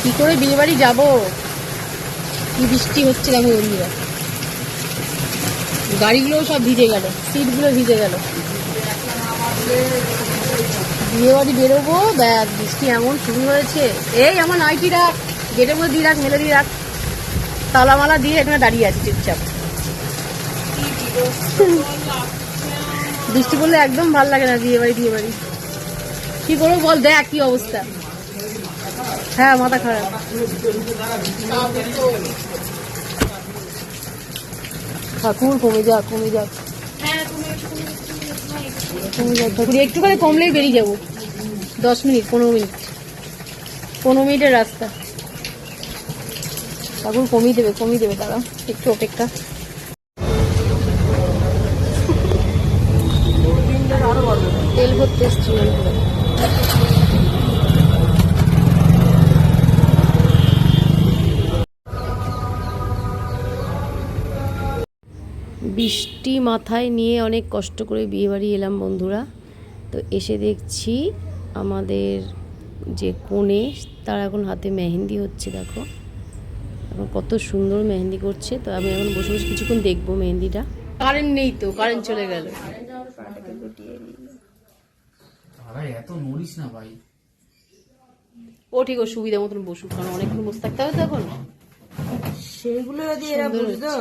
কি করে বিয়ে বাড়ি যাবো, কি বৃষ্টি হচ্ছে দেখো বন্ধুরা, গাড়িগুলোও সব ভিজে গেল, সিটগুলো ভিজে গেল। বিয়ে বাড়ি বেরোবো, ব্যাগ বৃষ্টি এমন শুরু হয়েছে। এই আমার নাইটি রাখ, গেটের মধ্যে দিয়ে রাখ, মেলে দিয়ে রাখ, তালামালা দিয়ে এখানে দাঁড়িয়ে আছে চুপচাপ। বৃষ্টি পড়লে একদম ভাল লাগে না বিয়ে বাড়ি। কি করবো বল, দেখ কি অবস্থা। হ্যাঁ মাথা খারাপ। ঠাকুর কমে যাক ঠাকুর, একটুখানি কমলেই বেরিয়ে যাবো। 10 মিনিট 15 মিনিটের রাস্তা। ঠাকুর কমিয়ে দেবে তারা, একটু অপেক্ষা। তেল ভরতে এসছি। বৃষ্টি মাথায় নিয়ে অনেক কষ্ট করে বিয়ে বাড়ি এলাম বন্ধুরা। তো এসে দেখছি আমাদের যে কনে, তার এখন হাতে মেহেন্দি হচ্ছে। দেখো এখন কত সুন্দর মেহেন্দি করছে। তো আমি এখন বসে বসে কিছুক্ষণ দেখবো মেহেন্দিটা। কারেন্ট নেই তো, কারেন্ট চলে গেল। এত নড়িস না ভাই। ও ঠিক ও সুবিধা মতন বসুক, কারণ অনেকক্ষণ বসে থাকতে হবে তো এখন। সেগুলো যদি এরা বুঝতো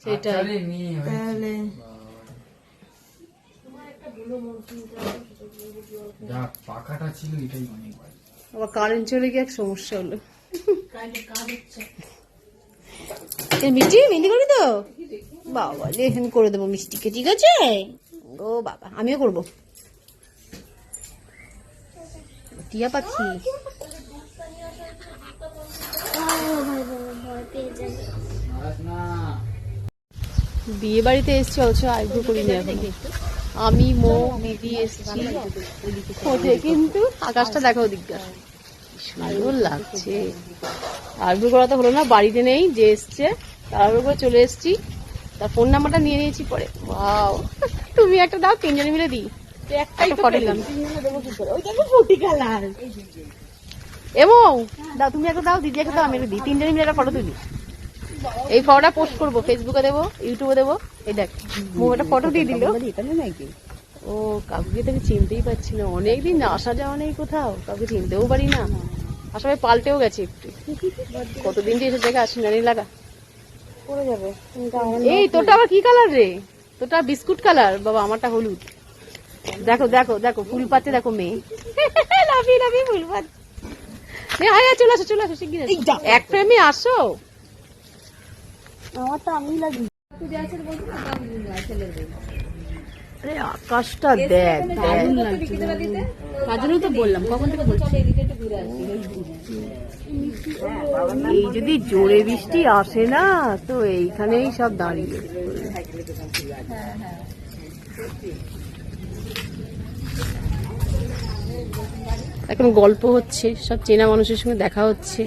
সেটা তাহলে পাখাটা ছিল এটাই অনেক। আবার কারেন্ট চলে গিয়ে এক সমস্যা হলো। মিষ্টি মেহেন্দি করবি তো? বাবা এখানে করে দেবো মিষ্টিকে, ঠিক আছে? ও বাবা আমিও করবো। টিয়া পাখি বিয়ে বাড়িতে এসছি, অবশ্য আইব্রো করিনি এখন। আমি মো দিদি এসছি, কিন্তু আকাশটা দেখো ওদিকটা সুন্দর লাগছে। আইব্রো করা তো হলো না, বাড়িতে নেই, যে এসছে তারপর করে চলে এসছি। তার ফোন নাম্বারটা নিয়ে নিয়েছি পরে। ওয়াও, তুমি একটা দাও, 3 জনে মিলে দিই। একটাই তো ফটো দিলাম, 3 জনে দেবো কি করে? ওইটা তো ফুটি কালার। এবং দাও, তুমি একটা দাও, দিদি একটা দাও, আমি একটা দিই, 3 জনে মিলে একটা ফটো তুলি। এই ফটোটা পোস্ট করবো, ফেসবুকে দেবো, ইউটিউবে দেবো। এই দেখ মো একটা ফটো দিয়ে দিল। ও কাকুকে তো আমি চিনতেই পারছি না, অনেকদিন আসা যাওয়া নেই কোথাও, কাউকে চিনতেও পারি না। আর সবাই পাল্টেও গেছে একটু, কতদিন যে এসব জায়গায় আসি না। লাগা পড়ে যাবে। এই তোরটা আবার কি কালার রে? তোরটা বিস্কুট কালার, বাবা আমারটা হলুদ। দেখো দেখো দেখো ফুল পাচ্ছে, দেখো মেয়ে লাফিয়ে লাফিয়ে ফুল পাচ্ছে। চলে আসো শিগগির এক ফ্রেমে আসো। আমারটা আমি লাগি। আরে আকাশটা দেখ, দারুণ লাগছে। তার জন্যই তো বললাম, কখন থেকে বলছি এই যদি জোরে বৃষ্টি আসে না তো এইখানেই সব দাঁড়িয়ে। এখন গল্প হচ্ছে, সব চেনা মানুষের সঙ্গে দেখা হচ্ছে।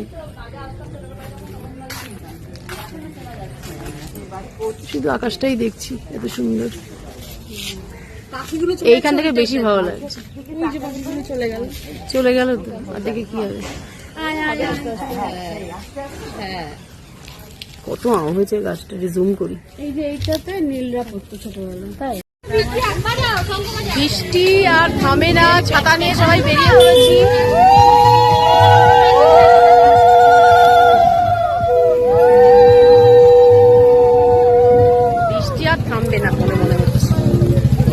শুধু আকাশটাই দেখছি, এত সুন্দর। এইখান থেকে বেশি ভালো লাগছে। চলে গেল তো, আর দেখে কি হবে। কত আম হয়েছে গাছটা, জুম করি। এই যে এইটাতে নীলরা পড়তো ছোটবেলা, তাই বৃষ্টি আর থামে না। ছাতা নিয়ে সবাই বেরিয়ে পড়েছি। বৃষ্টি আর থামবে না বলে মনে হচ্ছে।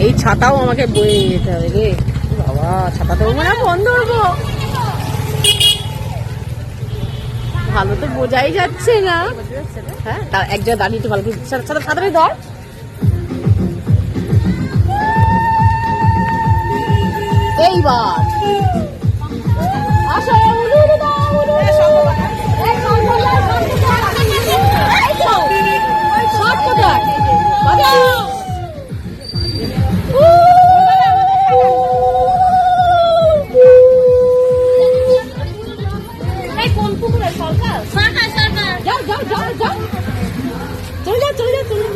এই ছাতাও আমাকে বয়ে নিয়ে যেতে হবে রে বাবা, ছাতা দেবো না, ফোন ধরবো। ভালো তো বোঝাই যাচ্ছে না। হ্যাঁ এক জায়গায় দাঁড়িয়ে ভালো করে ছাতাটা ধর। এইবার আসো, উলু উলু দাও, উলু উলু। এই শঙ্খ দাও, শঙ্খ দাও। এই তো, শট কোথায়? বাজাও। এই কোন পুকুরে সরকার? যাও যাও যাও যাও, চলে যাও চলে যাও চলে যাও।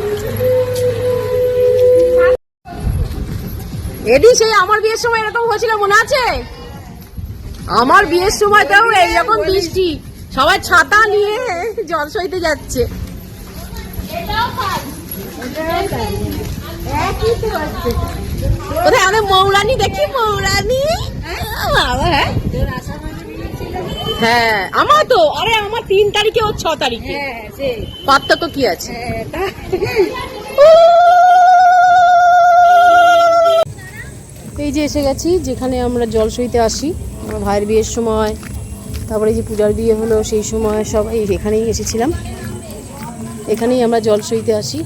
এদি সেই আমার বিয়ের সময় এরকম হয়েছিল, মনে আছে? আমার বিয়ের সময়তেও এইরকম বৃষ্টি, সবাই ছাতা নিয়ে জল সইতে যাচ্ছে। কোথায় আমি মৌরানি দেখি, মৌরানি বাবা। হ্যাঁ আমার তো, আরে আমার 3 তারিখে ওর 6 তারিখে, পার্থক্য কি আছে? এই যে এসে গেছি যেখানে আমরা জল সইতে আসি, আমার ভাইয়ের বিয়ের সময়, তারপরে যে পূজার বিয়ে হলো সেই সময় সবাই এখানেই এসেছিলাম, এখানেই আমরা জল সইতে আসি।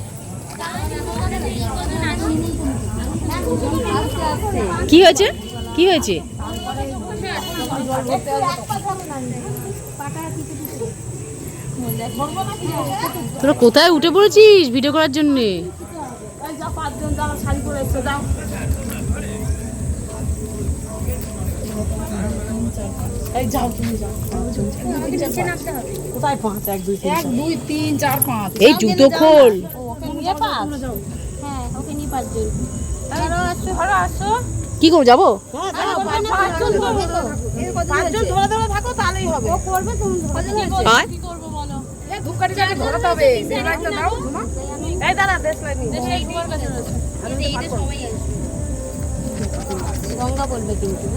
কি হয়েছে কি হয়েছে? তোরা কোথায় উঠে পড়েছিস ভিডিও করার জন্য? এই জুতো খোল। কি করবো, যাবো? গঙ্গা বলবে কিন্তু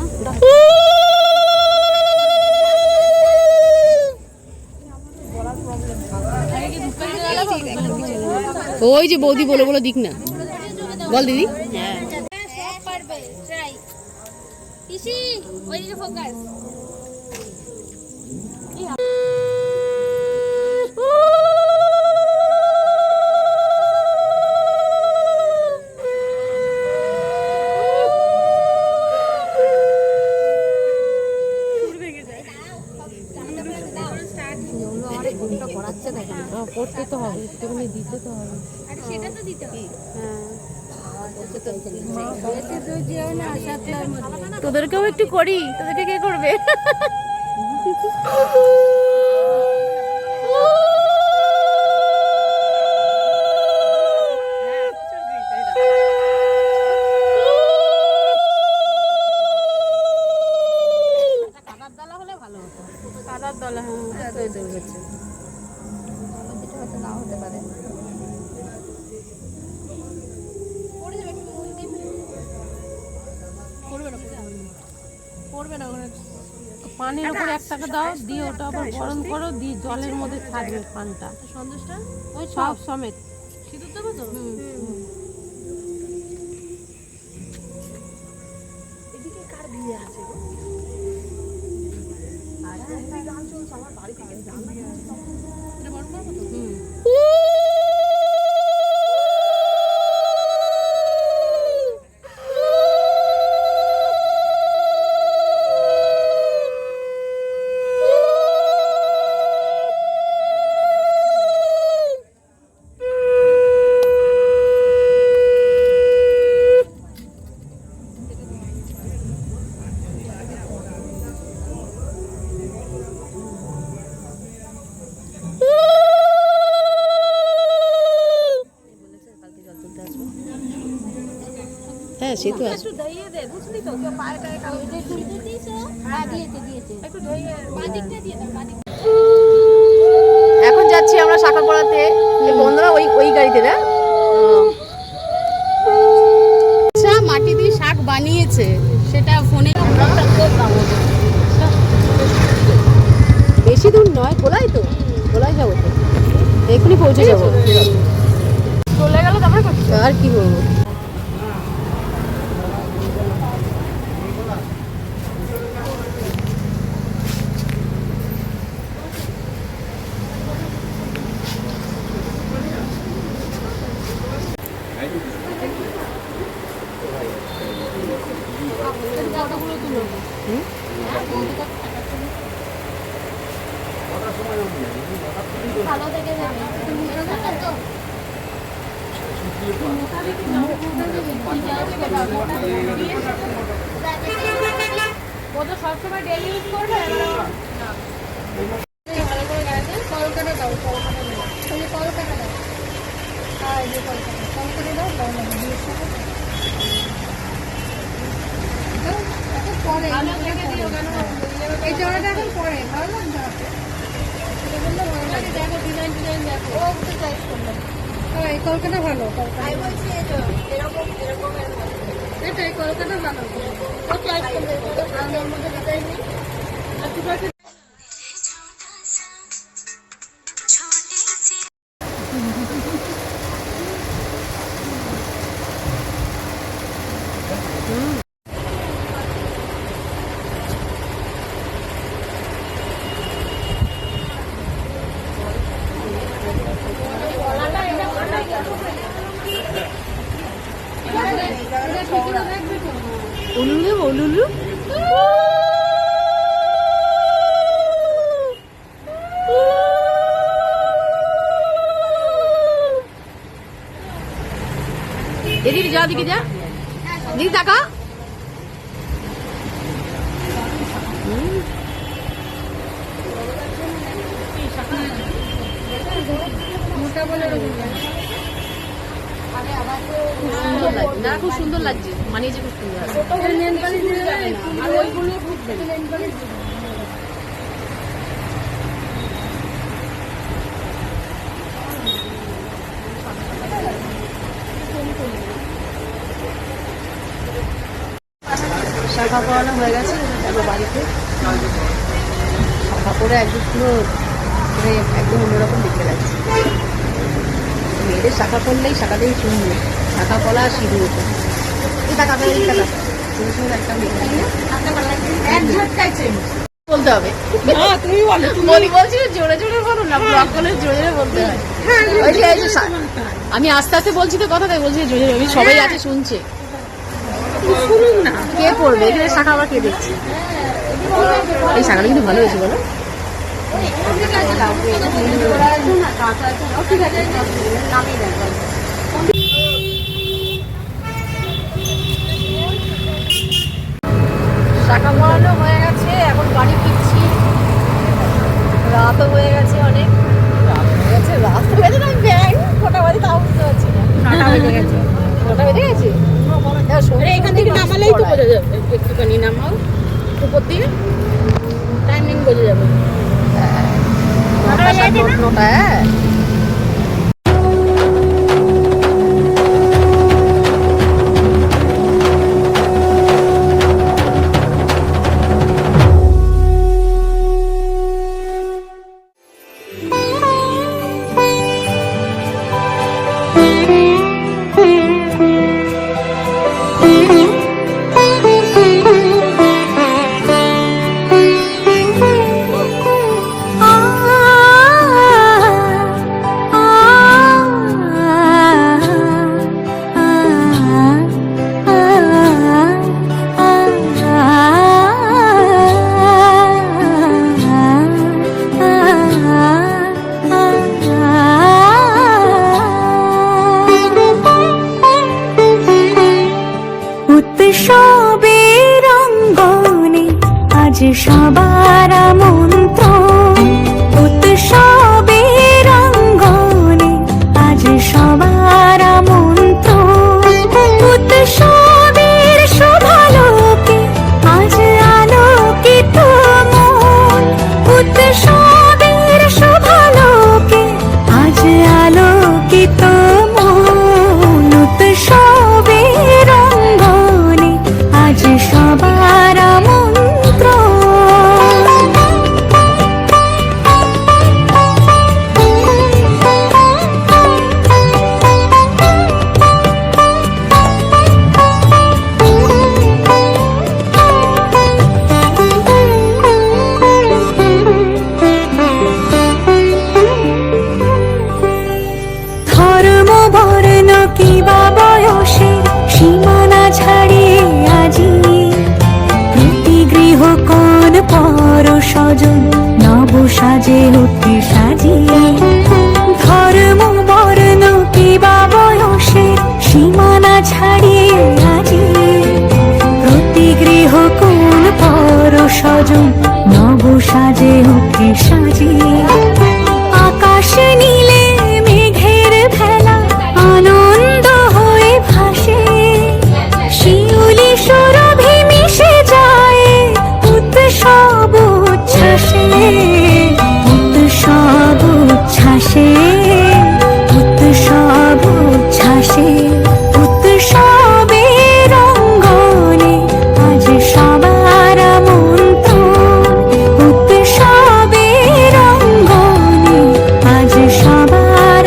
ওই যে বৌদি বলে বলে দিক না, বল দিদি। হ্যাঁ করতে তো হবে, একটুখানি দিতে তো হবে। সেটা তো দিতে হবে। তোদেরকেও একটু করি, তোদেরকে কে করবে? কাদার দলা হলে ভালো হতো। কাদার দলা, হ্যাঁ হয়তো নাও হতে পারে। পানির উপরে 1 টাকা দাও, দিয়ে ওটা আবার গরম করো, দিয়ে জলের মধ্যে ছাড়বে পানটা, সন্দেশটা ওই সব সমেত। সিঁদুর দেবো তো? এদিকে কার বিয়ে আছে? গান চলছে আমার বাড়ি থেকে, এটা বড় করবো তো। হ্যাঁ সে তো আছে। এখন যাচ্ছি আমরা শাখা পড়াতে, বন্ধুরা ওই গাড়িতে না। আচ্ছা মাটি দিয়ে শাক বানিয়েছে, সেটা ফোনে। বেশি দূর নয়, গোলাই তো, গোলাই যাবো তো, এক্ষুনি পৌঁছে যাবো। চলে গেল তারপরে আর কি বলবো। সবসময় ডেলি ইউজ করবে ভালো করে গাড়িতে কলকাতা দাও, কলকাতা দাও, আর এই যে কলকাতা দাও পরে এই জলটা এখন পরে ভালো লাগবে। দেখো ডিজাইন দেখো, ও তো চয়েস করলাম। এই কলকাতা ভালো, এটাই কলকাতা ভালো, ও চয়েস করবে। ওর মধ্যে ডিজাইন নেই আর দুটো উলুলু উলুলু এদিকে যা, দিকে যা, দিকে তাকা। মোটা বলে খুব সুন্দর লাগছে, মানিয়েছে খুব সুন্দর। শাখা পড়ানো হয়ে গেছে বাড়িতে, শাখা পরে একদম পুরো একদম অন্যরকম দেখতে লাগছে। মেয়েদের শাখা পড়লেই শাখাতেই শুনবে, শাখা পলা আর সিঁদুর হতো। বলতে হবে, বলছি জোরে জোরে বলো না, ব্লগ করলে জোরে জোরে বলতে হয়। আমি আস্তে আস্তে বলছি তো কথা, তাই বলছি জোরে জোরে, আমি সবাই আছে শুনছে, শুনুন না। কে পড়বে এখানে শাখা, আবার কে দেখছে? এই শাখাটা কিন্তু ভালো হয়েছে বলো। শাখা পড়ানো হয়ে গেছে, এখন বাড়ি ফিরছি। রাতও হয়ে গেছে, অনেক রাত হয়ে গেছে। রাত হয়ে গেছে না, ব্যাং কটা বাজে তাও বুঝতে পারছি না। কটা বেজে গেছে? এখান থেকে নামালেই তো বোঝা যাবে, একটুখানি নামাও উপর দিয়ে, টাইমিং বোঝা যাবে। হ্যাঁ সবার মন্ত্র, উৎসবের অঙ্গনে আজ সবার মন্ত্র, উৎসবের শোভালোকে আজ আলোকিত মন, উৎসবের শোভালোকে আজ আলোকিত মন, উৎসবের অঙ্গনে আজ সবার মন্ত্র। কোন পর সজন নব সাজে ওকে সাজিয়ে আকাশে নীলে মেঘের ভেলা আনন্দ হয়ে ভাসে শিউলি সুরভি মিশে যায় উৎসব উচ্ছ্বাসে উৎসব উচ্ছ্বাসে উৎসব উচ্ছ্বাসে উৎসবের অঙ্গনে আজ সবার আমন্ত্রণ উৎসবের অঙ্গনে আজ সবার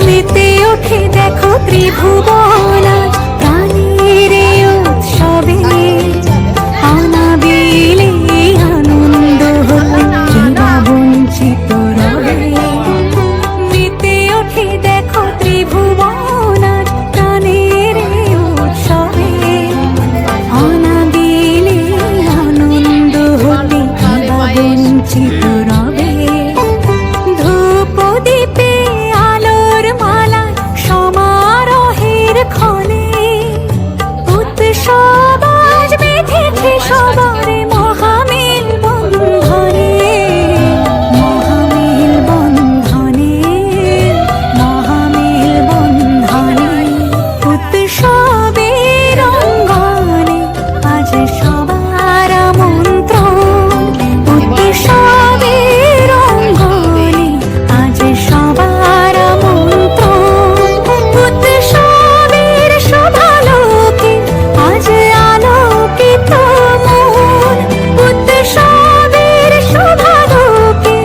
মেতে ওঠে দেখো ত্রিভুবন আজ প্রাণের এই উৎসবে অনাবিলে আনন্দ হলে কেবা বঞ্চিত রবে মেতে ওঠে দেখো ত্রিভুবন আজ প্রাণের এই উৎসবে অনাবিলে আনন্দ হলে কেবা বঞ্চিত রবে ধূপ দীপে আলোর মালা সমারোহের ক্ষণে উৎসব আজ বেঁধেছে সবার মহামেল বন্ধনে মহামেল বন্ধনে মহামেল বন্ধনে উৎসবের অঙ্গনে আজ সবার আমন্ত্রণ উৎসবের অঙ্গনে আজ সবার আমন্ত্রণ উৎসবের শোভালোকে আজ আলোকিত মন উৎসবের শোভালোকে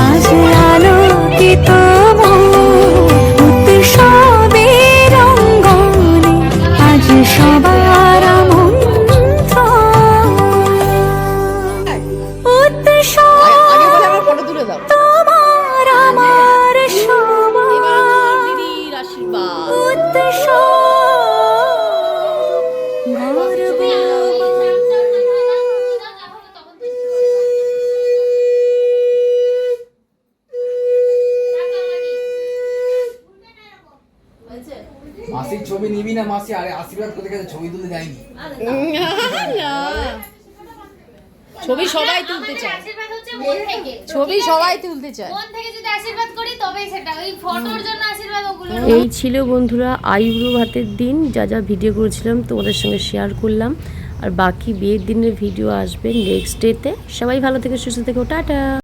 আজ আলোকিত মন উৎসবের অঙ্গনে আজ সবার আমন্ত্রণ উৎসব আগে বলে আমার ফটো তুলে দাও। তোমার আমার সবার এবার দিদির আশীর্বাদ। উৎসব গর্ব মাসির ছবি নিবি না মাসি? আরে আশীর্বাদ করতে গেছে ছবি তুলে যায়নি। না, ছবি সবাই তুলতে চায়, আশীর্বাদ হচ্ছে মন থেকে। ছবি সবাই তুলতে চায়। মন থেকে যদি আশীর্বাদ করি তবেই সেটা, ওই ফটোর জন্য আশীর্বাদ ওগুলো এই ছিল বন্ধুরা আইব্রো ভাতের দিন, যা যা ভিডিও করেছিলাম তোমাদের সঙ্গে শেয়ার করলাম। আর বাকি বিয়ের দিনের ভিডিও আসবে নেক্সট ডেতে। সবাই ভালো থেকে সুস্থ থেকো, টাটা।